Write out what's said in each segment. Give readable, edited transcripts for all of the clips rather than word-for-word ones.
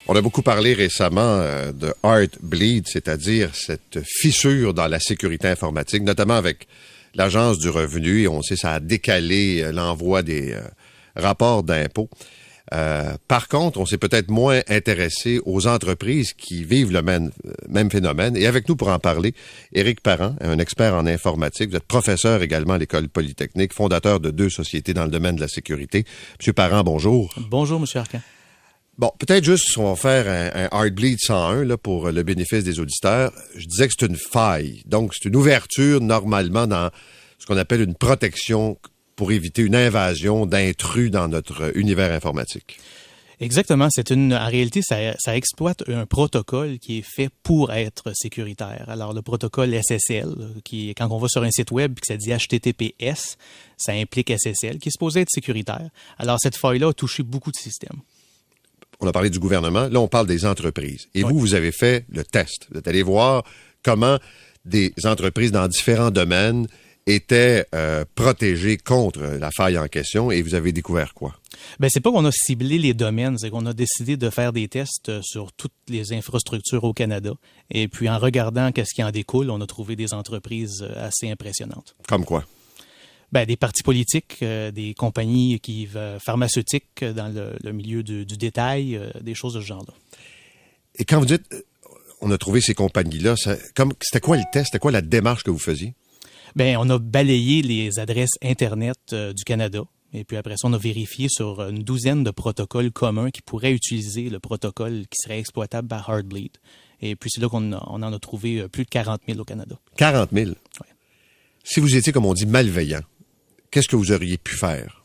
On a beaucoup parlé récemment de Heartbleed, c'est-à-dire cette fissure dans la sécurité informatique, notamment avec l'Agence du revenu, et on sait ça a décalé l'envoi des rapports d'impôts. Par contre, on s'est peut-être moins intéressé aux entreprises qui vivent le même phénomène. Et avec nous pour en parler, Éric Parent, un expert en informatique. Vous êtes professeur également à l'École polytechnique, fondateur de 2 sociétés dans le domaine de la sécurité. Monsieur Parent, bonjour. Bonjour, Monsieur Arcan. Bon, peut-être juste, on va faire un Heartbleed 101 là, pour le bénéfice des auditeurs. Je disais que c'est une faille. Donc, c'est une ouverture normalement dans ce qu'on appelle une protection pour éviter une invasion d'intrus dans notre univers informatique. Exactement. En réalité, ça exploite un protocole qui est fait pour être sécuritaire. Alors, le protocole SSL, quand on va sur un site web et que ça dit HTTPS, ça implique SSL, qui est supposé être sécuritaire. Alors, cette faille-là a touché beaucoup de systèmes. On a parlé du gouvernement. Là, on parle des entreprises. Et vous avez fait le test. Vous êtes allé voir comment des entreprises dans différents domaines étaient protégées contre la faille en question. Et vous avez découvert quoi? Ben, c'est pas qu'on a ciblé les domaines, c'est qu'on a décidé de faire des tests sur toutes les infrastructures au Canada. Et puis, en regardant qu'est-ce qui en découle, on a trouvé des entreprises assez impressionnantes. Comme quoi? Ben, des partis politiques, des compagnies pharmaceutiques dans le milieu du détail, des choses de ce genre-là. Et quand vous dites, on a trouvé ces compagnies-là, c'était quoi le test? C'était quoi la démarche que vous faisiez? Ben, on a balayé les adresses Internet du Canada. Et puis après ça, on a vérifié sur une douzaine de protocoles communs qui pourraient utiliser le protocole qui serait exploitable par Heartbleed. Et puis c'est là qu'on en a trouvé plus de 40 000 au Canada. 40 000? Oui. Si vous étiez, comme on dit, malveillant, qu'est-ce que vous auriez pu faire?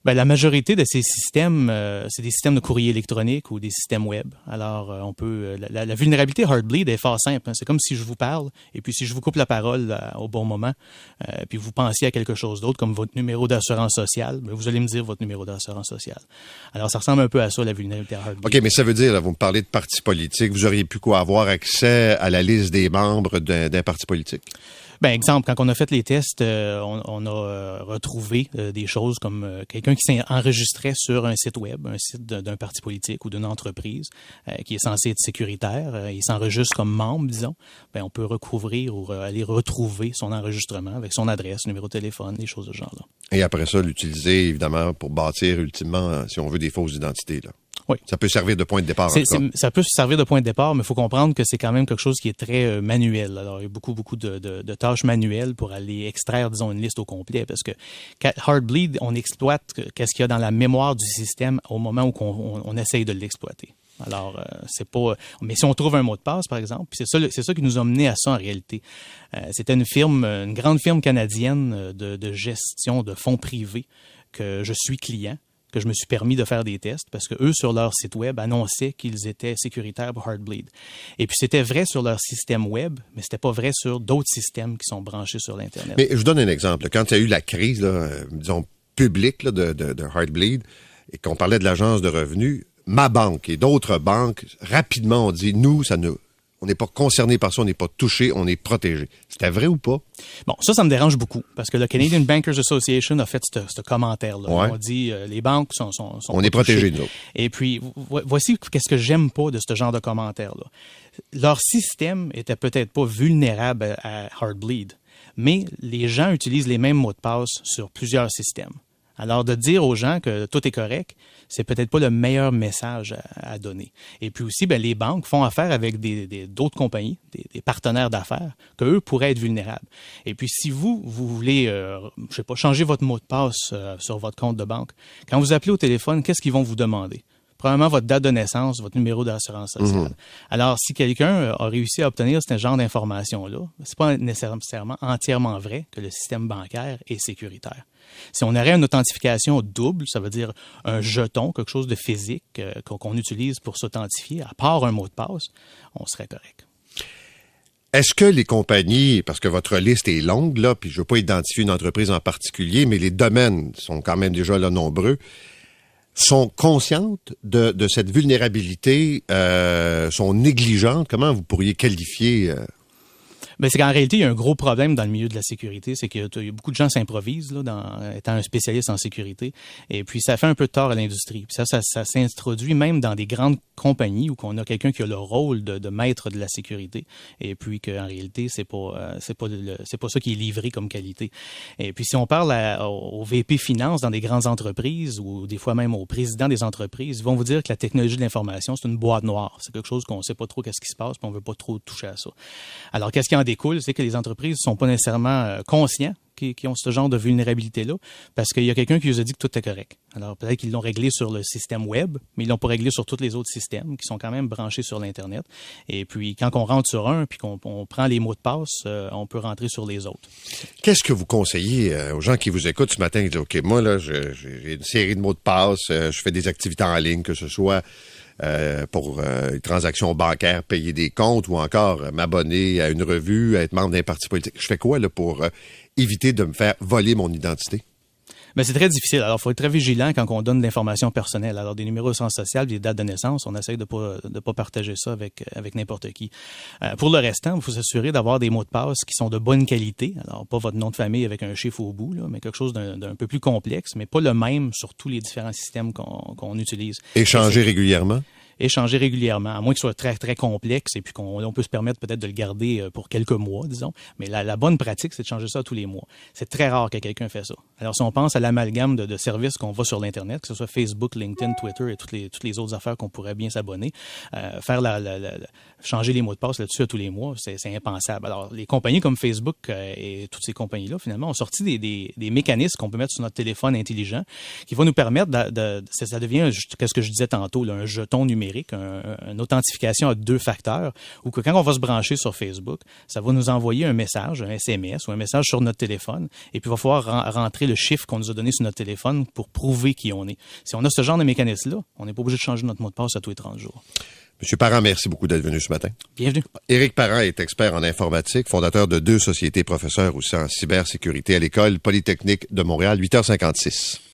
Ben, la majorité de ces systèmes, c'est des systèmes de courrier électronique ou des systèmes web. Alors, on peut la vulnérabilité Heartbleed est fort simple. Hein. C'est comme si je vous parle et puis si je vous coupe la parole au bon moment, puis vous pensiez à quelque chose d'autre comme votre numéro d'assurance sociale, ben, vous allez me dire votre numéro d'assurance sociale. Alors, ça ressemble un peu à ça, la vulnérabilité Heartbleed. OK, mais ça veut dire, là, vous me parlez de partis politiques, vous auriez pu avoir accès à la liste des membres d'un parti politique? Ben, exemple, quand on a fait les tests, on a retrouvé des choses comme quelqu'un qui s'enregistrait sur un site web, un site d'un parti politique ou d'une entreprise qui est censé être sécuritaire. Il s'enregistre comme membre, disons. Ben, on peut recouvrir ou aller retrouver son enregistrement avec son adresse, numéro de téléphone, des choses de ce genre-là. Et après ça, l'utiliser, évidemment, pour bâtir ultimement, si on veut, des fausses identités, là. Oui. Ça peut servir de point de départ. Ça peut servir de point de départ, mais il faut comprendre que c'est quand même quelque chose qui est très manuel. Alors, il y a beaucoup de tâches manuelles pour aller extraire, disons, une liste au complet. Parce que Heartbleed, on exploite qu'est-ce qu'il y a dans la mémoire du système au moment où on essaye de l'exploiter. Alors, c'est pas. Mais si on trouve un mot de passe, par exemple, puis c'est ça qui nous a mené à ça en réalité. C'était une grande firme canadienne de gestion de fonds privés que je suis client, que je me suis permis de faire des tests parce que eux, sur leur site web, annonçaient qu'ils étaient sécuritaires pour Heartbleed. Et puis, c'était vrai sur leur système web, mais c'était pas vrai sur d'autres systèmes qui sont branchés sur l'Internet. Mais je vous donne un exemple. Quand il y a eu la crise, là, disons, publique là, de Heartbleed et qu'on parlait de l'Agence de revenu, ma banque et d'autres banques, rapidement, ont dit, nous, on n'est pas concerné par ça, on n'est pas touché, on est protégé. C'était vrai ou pas? Bon, ça me dérange beaucoup parce que le Canadian Bankers Association a fait ce commentaire-là. Ouais. On dit les banques sont on est protégés, nous. Et puis, voici qu'est-ce que j'aime pas de ce genre de commentaire-là. Leur système était peut-être pas vulnérable à Heartbleed, mais les gens utilisent les mêmes mots de passe sur plusieurs systèmes. Alors, de dire aux gens que tout est correct, c'est peut-être pas le meilleur message à donner. Et puis aussi, ben, les banques font affaire avec d'autres compagnies, des partenaires d'affaires, qu'eux pourraient être vulnérables. Et puis, si vous voulez, je sais pas, changer votre mot de passe sur votre compte de banque, quand vous appelez au téléphone, qu'est-ce qu'ils vont vous demander? Premièrement, votre date de naissance, votre numéro d'assurance sociale. Alors, si quelqu'un a réussi à obtenir ce genre d'informations-là, c'est pas nécessairement entièrement vrai que le système bancaire est sécuritaire. Si on aurait une authentification double, ça veut dire un jeton, quelque chose de physique qu'on utilise pour s'authentifier, à part un mot de passe, on serait correct. Est-ce que les compagnies, parce que votre liste est longue, là, puis je ne veux pas identifier une entreprise en particulier, mais les domaines sont quand même déjà là nombreux, sont conscientes de cette vulnérabilité, sont négligentes? Comment vous pourriez qualifier Ben, c'est qu'en réalité, il y a un gros problème dans le milieu de la sécurité, c'est que beaucoup de gens s'improvisent étant un spécialiste en sécurité, et puis ça fait un peu de tort à l'industrie. Puis ça s'introduit même dans des grandes compagnies où on a quelqu'un qui a le rôle de maître de la sécurité, et puis qu'en réalité, c'est pas ça qui est livré comme qualité. Et puis si on parle au VP Finance dans des grandes entreprises, ou des fois même au président des entreprises, ils vont vous dire que la technologie de l'information, c'est une boîte noire. C'est quelque chose qu'on sait pas trop qu'est-ce qui se passe, puis on veut pas trop toucher à ça. Alors, qu'est-ce qui en découle? C'est que les entreprises sont pas nécessairement conscients qui ont ce genre de vulnérabilité-là, parce qu'il y a quelqu'un qui nous a dit que tout est correct. Alors, peut-être qu'ils l'ont réglé sur le système web, mais ils l'ont pas réglé sur tous les autres systèmes qui sont quand même branchés sur l'Internet. Et puis, quand on rentre sur un, puis qu'on prend les mots de passe, on peut rentrer sur les autres. Qu'est-ce que vous conseillez aux gens qui vous écoutent ce matin, qui disent, OK, moi, là, j'ai une série de mots de passe, je fais des activités en ligne, que ce soit pour une transaction bancaire, payer des comptes ou encore m'abonner à une revue, être membre d'un parti politique. Je fais quoi là pour éviter de me faire voler mon identité? Mais c'est très difficile. Alors, il faut être très vigilant quand on donne de l'information personnelle. Alors, des numéros de sens social, des dates de naissance, on essaye de pas partager ça avec n'importe qui. Pour le restant, il faut s'assurer d'avoir des mots de passe qui sont de bonne qualité. Alors, pas votre nom de famille avec un chiffre au bout, là, mais quelque chose d'un peu plus complexe, mais pas le même sur tous les différents systèmes qu'on utilise. Échanger régulièrement? Échanger régulièrement, à moins qu'il soit très, très complexe et puis qu'on peut se permettre peut-être de le garder pour quelques mois, disons. Mais la bonne pratique, c'est de changer ça tous les mois. C'est très rare que quelqu'un fait ça. Alors, si on pense à l'amalgame de services qu'on voit sur l'Internet, que ce soit Facebook, LinkedIn, Twitter et toutes les autres affaires qu'on pourrait bien s'abonner, changer les mots de passe là-dessus à tous les mois, c'est impensable. Alors, les compagnies comme Facebook et toutes ces compagnies-là, finalement, ont sorti des mécanismes qu'on peut mettre sur notre téléphone intelligent qui vont nous permettre ça devient, qu'est-ce que je disais tantôt, là, un jeton numérique, une authentification à 2 facteurs, ou que quand on va se brancher sur Facebook, ça va nous envoyer un message, un SMS ou un message sur notre téléphone, et puis il va falloir rentrer le chiffre qu'on nous a donné sur notre téléphone pour prouver qui on est. Si on a ce genre de mécanisme-là, on n'est pas obligé de changer notre mot de passe à tous les 30 jours. Monsieur Parent, merci beaucoup d'être venu ce matin. Bienvenue. Éric Parent est expert en informatique, fondateur de 2 sociétés, professeur aussi en cybersécurité à l'École polytechnique de Montréal, 8h56.